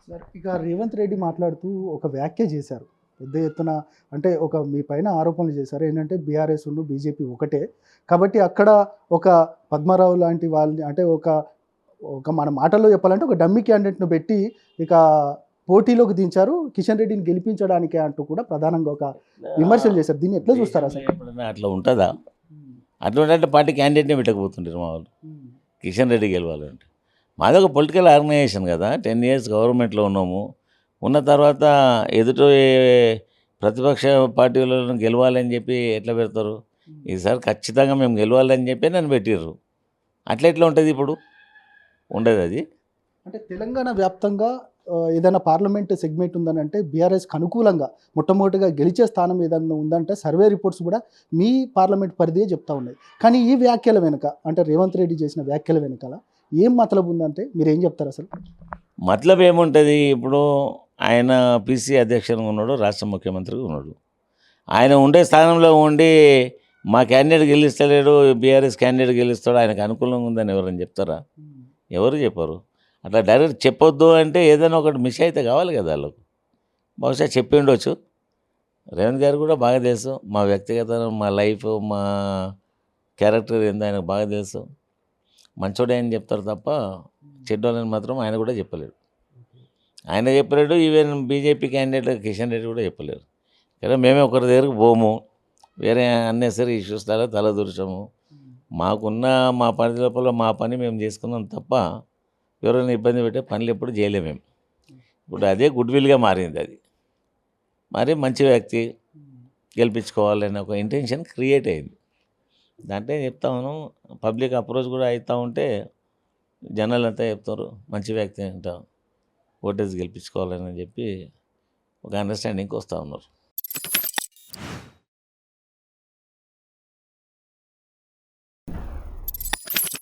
Sir ఇక రేవంత్ రెడ్డి మాట్లాడుతూ ఒక వ్యాఖ్య చేశారు. పెద్ద ఎత్తున అంటే ఒక మీ పైన ఆరోపణలు చేశారు. ఏంటంటే బీఆర్ఎస్ బీజేపీ ఒకటే. కాబట్టి అక్కడ ఒక పద్మారావు లాంటి వాళ్ళని అంటే ఒక ఒక మన మాటల్లో చెప్పాలంటే ఒక డమ్మీ క్యాండిడేట్‌ను పెట్టి ఇక పోటీలోకి దించారు. కిషన్ రెడ్డిని గెలిపించడానికే అంటూ కూడా ప్రధానంగా ఒక విమర్శలు చేశారు. దీన్ని ఎట్లా చూస్తారు అసలు? ఎప్పుడన్నా అట్లా ఉంటుందా? అట్లా ఉంటే పార్టీ క్యాండిడేట్నే పెట్టకపోతుంటారు మా వాళ్ళు. కిషన్ రెడ్డి గెలవాలంటే మాది ఒక పొలిటికల్ ఆర్గనైజేషన్ కదా. 10 ఇయర్స్ గవర్నమెంట్లో ఉన్నాము. ఉన్న తర్వాత ఎదుటి ప్రతిపక్ష పార్టీలను గెలవాలని చెప్పి ఎట్లా పెడతారు? ఈసారి ఖచ్చితంగా మేము గెలవాలని చెప్పి నన్ను పెట్టిర్రు. అట్లా ఎట్లా ఉంటుంది ఇప్పుడు? ఉండదు అది. అంటే తెలంగాణ వ్యాప్తంగా ఏదైనా పార్లమెంట్ సెగ్మెంట్ ఉందనంటే బీఆర్ఎస్‌కి అనుకూలంగా మొట్టమొదటిగా గెలిచే స్థానం ఏదన్నా ఉందంటే సర్వే రిపోర్ట్స్ కూడా మీ పార్లమెంట్ పరిధియే చెప్తా ఉన్నాయి. కానీ ఈ వ్యాఖ్యల వెనుక అంటే రేవంత్ రెడ్డి చేసిన వ్యాఖ్యల వెనకాల ఏం మతలబు ఉందంటే మీరేం చెప్తారు అసలు? మతలబ్ ఏముంటుంది? ఇప్పుడు ఆయన పీసీ అధ్యక్షునిగా ఉన్నాడు, రాష్ట్ర ముఖ్యమంత్రిగా ఉన్నాడు. ఆయన ఉండే స్థానంలో ఉండి మా క్యాండిడేట్ గెలుస్తలేడు, బీఆర్ఎస్ క్యాండిడేట్ గెలుస్తాడు, ఆయనకు అనుకూలంగా ఉందని ఎవరైనా చెప్తారా? ఎవరు చెప్పరు. అట్లా డైరెక్ట్ చెప్పొద్దు అంటే ఏదైనా ఒకటి మిస్ అయితే కావాలి కదా వాళ్ళకు. బహుశా చెప్పి ఉండొచ్చు. రేవంత్ గారు కూడా బాగా తెలుసు మా వ్యక్తిగత, మా లైఫ్, మా క్యారెక్టర్ ఏందో ఆయనకు బాగా తెలుసు. మంచోడే అని చెప్తారు తప్ప చెడ్డోళ్ళని మాత్రం ఆయన కూడా చెప్పలేడు. ఆయన చెప్పలేడు. Even BJP candidate Kishan Reddy కూడా చెప్పలేరు. కానీ మేమే ఒకరి దగ్గరికి పోము, వేరే అన్నెసరీ ఇష్యూస్ తలదూర్చము. మాకున్న మా పని లోపల మా పని మేము చేసుకున్నాం తప్ప ఎవరైనా ఇబ్బంది పెట్టే పనులు ఎప్పుడు చేయలేము మేము. ఇప్పుడు అదే గుడ్ విల్గా మారింది. అది మరి మంచి వ్యక్తి గెలిపించుకోవాలనే ఒక ఇంటెన్షన్ క్రియేట్ అయింది. దాంట్లో చెప్తా ఉన్నాం. పబ్లిక్ అప్రోచ్ కూడా అవుతూ ఉంటే జనాలు అంతా చెప్తారు మంచి వ్యక్తి అంట, ఓటేసి గెలిపించుకోవాలని చెప్పి ఒక అండర్స్టాండింగ్కి వస్తూ ఉన్నారు.